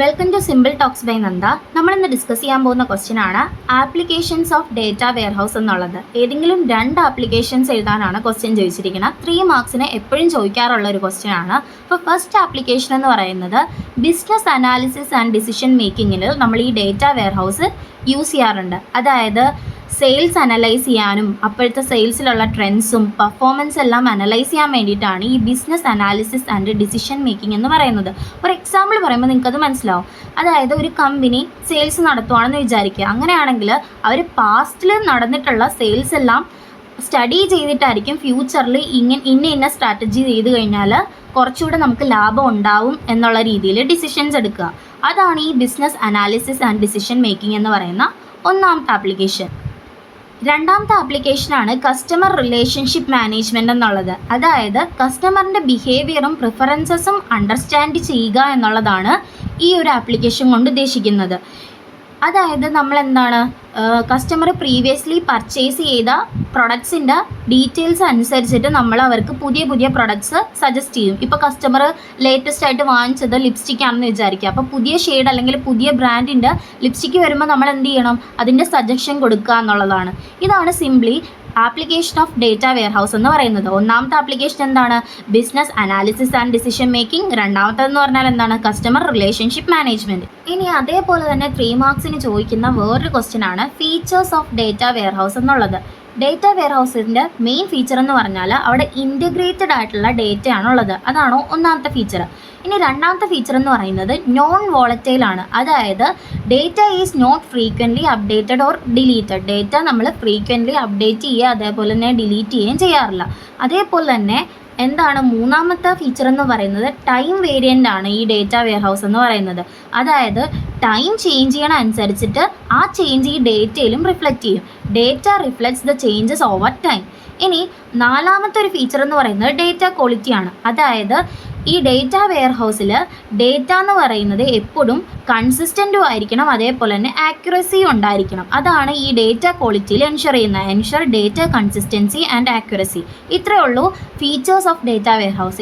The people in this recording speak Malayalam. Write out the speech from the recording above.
Welcome to simple talks by Nanda. നമ്മളിന്ന് ഡിസ്കസ് ചെയ്യാൻ പോകുന്ന ക്വസ്റ്റ്യൻ ആണ് ആപ്ലിക്കേഷൻസ് ഓഫ് ഡേറ്റ വെയർഹൗസ് എന്നുള്ളത്. ഏതെങ്കിലും 2 ആപ്ലിക്കേഷൻസ് എഴുതാനാണ് ക്വസ്റ്റ്യൻ ചോദിച്ചിരിക്കുന്നത്. 3 മാർക്സിന് എപ്പോഴും ചോദിക്കാറുള്ള ഒരു ക്വസ്റ്റ്യൻ ആണ്. അപ്പോൾ ഫസ്റ്റ് ആപ്ലിക്കേഷൻ എന്ന് പറയുന്നത് ബിസിനസ് അനാലിസിസ് ആൻഡ് ഡിസിഷൻ മേക്കിങ്ങിൽ നമ്മൾ ഈ ഡേറ്റ വെയർഹൗസ് യൂസ് ചെയ്യാറുണ്ട്. അതായത് സെയിൽസ് അനലൈസ് ചെയ്യാനും അപ്പോഴത്തെ സെയിൽസിലുള്ള ട്രെൻഡ്സും പെർഫോമൻസ് എല്ലാം അനലൈസ് ചെയ്യാൻ വേണ്ടിയിട്ടാണ് ഈ business analysis and decision making എന്ന് പറയുന്നത്. ഒരു എക്സാമ്പിൾ പറയുമ്പോൾ നിങ്ങൾക്കത് മനസ്സിലാവും. അതായത് ഒരു കമ്പനി സെയിൽസ് നടത്തുവാണെന്ന് വിചാരിക്കുക. അങ്ങനെയാണെങ്കിൽ അവർ പാസ്റ്റിൽ നടന്നിട്ടുള്ള സെയിൽസ് എല്ലാം സ്റ്റഡി ചെയ്തിട്ടായിരിക്കും ഫ്യൂച്ചറിൽ ഇന്ന സ്ട്രാറ്റജി ചെയ്ത് കഴിഞ്ഞാൽ കുറച്ചുകൂടെ നമുക്ക് ലാഭം ഉണ്ടാവും എന്നുള്ള രീതിയിൽ ഡിസിഷൻസ് എടുക്കുക. അതാണ് ഈ business analysis and decision making എന്ന് പറയുന്ന ഒന്നാമത്തെ ആപ്ലിക്കേഷൻ. രണ്ടാമത്തെ ആപ്ലിക്കേഷനാണ് കസ്റ്റമർ റിലേഷൻഷിപ്പ് മാനേജ്മെൻറ്റ് എന്നുള്ളത്. അതായത് കസ്റ്റമറിൻ്റെ ബിഹേവിയറും പ്രിഫറൻസസും അണ്ടർസ്റ്റാൻഡ് ചെയ്യുക എന്നുള്ളതാണ് ഈ ഒരു ആപ്ലിക്കേഷൻ കൊണ്ട് ഉദ്ദേശിക്കുന്നത്. അതായത് നമ്മൾ എന്താണ് കസ്റ്റമർ പ്രീവിയസ്ലി പർച്ചേസ് ചെയ്ത പ്രൊഡക്ട്സിൻ്റെ ഡീറ്റെയിൽസ് അനുസരിച്ചിട്ട് നമ്മൾ അവർക്ക് പുതിയ പുതിയ പ്രൊഡക്ട്സ് സജസ്റ്റ് ചെയ്യും. ഇപ്പോൾ കസ്റ്റമർ ലേറ്റസ്റ്റ് ആയിട്ട് വാങ്ങിച്ചത് ലിപ്സ്റ്റിക് ആണെന്ന് വിചാരിക്കുക. അപ്പോൾ പുതിയ ഷെയ്ഡ് അല്ലെങ്കിൽ പുതിയ ബ്രാൻഡിൻ്റെ ലിപ്സ്റ്റിക്ക് വരുമ്പോൾ നമ്മൾ എന്ത് ചെയ്യണം, അതിൻ്റെ സജഷൻ കൊടുക്കുക എന്നുള്ളതാണ്. ഇതാണ് simply application of data warehouse എന്ന് പറയുന്നത്. ഒന്നാമത്തെ ആപ്ലിക്കേഷൻ എന്താണ്, business analysis and decision making. രണ്ടാമത്തേതെന്ന് പറഞ്ഞാൽ എന്താണ്, കസ്റ്റമർ റിലേഷൻഷിപ്പ് മാനേജ്മെൻറ്റ്. ഇനി അതേപോലെ തന്നെ 3 മാർക്സിന് ചോദിക്കുന്ന വേറൊരു ക്വസ്റ്റ്യൻ ആണ് ഫീച്ചേഴ്സ് ഓഫ് ഡേറ്റ വെയർഹൗസ് എന്നുള്ളത്. ഡേറ്റ വെയർഹൗസിൻ്റെ മെയിൻ ഫീച്ചർ എന്ന് പറഞ്ഞാൽ അവിടെ ഇൻറ്റഗ്രേറ്റഡ് ആയിട്ടുള്ള ഡേറ്റയാണുള്ളത്. അതാണോ ഒന്നാമത്തെ ഫീച്ചർ. ഇനി രണ്ടാമത്തെ ഫീച്ചർ എന്ന് പറയുന്നത് നോൺ വോളറ്റൈൽ ആണ്. അതായത് data is not frequently updated or deleted. Data നമ്മൾ ഫ്രീക്വൻ്റ്ലി അപ്ഡേറ്റ് ചെയ്യുക അതേപോലെ തന്നെ ഡിലീറ്റ് ചെയ്യുകയും ചെയ്യാറില്ല. അതേപോലെ തന്നെ എന്താണ് മൂന്നാമത്തെ ഫീച്ചർ എന്ന് പറയുന്നത് ടൈം വേരിയൻ്റ് ആണ് ഈ ഡേറ്റ വെയർഹൗസ് എന്ന് പറയുന്നത്. അതായത് ടൈം ചേഞ്ച് ചെയ്യണ അനുസരിച്ചിട്ട് ആ ചേഞ്ച് ഈ ഡേറ്റയിലും റിഫ്ലക്റ്റ് ചെയ്യും. Data reflects the changes over time. ഇനി നാലാമത്തെ ഒരു ഫീച്ചർ എന്ന് പറയുന്നത് ഡേറ്റ ക്വാളിറ്റി ആണ്. അതായത് ഈ ഡേറ്റ വെയർഹൗസിൽ ഡേറ്റ എന്ന് പറയുന്നത് എപ്പോഴും കൺസിസ്റ്റൻറ്റും ആയിരിക്കണം, അതേപോലെ തന്നെ ആക്യുറസിയും ഉണ്ടായിരിക്കണം. അതാണ് ഈ ഡേറ്റ ക്വാളിറ്റിയിൽ എൻഷുർ ചെയ്യുന്നത്. Ensure data consistency and accuracy. ഇത്രയേ ഉള്ളൂ ഫീച്ചേഴ്സ് ഓഫ് ഡേറ്റ വെയർഹൗസ്.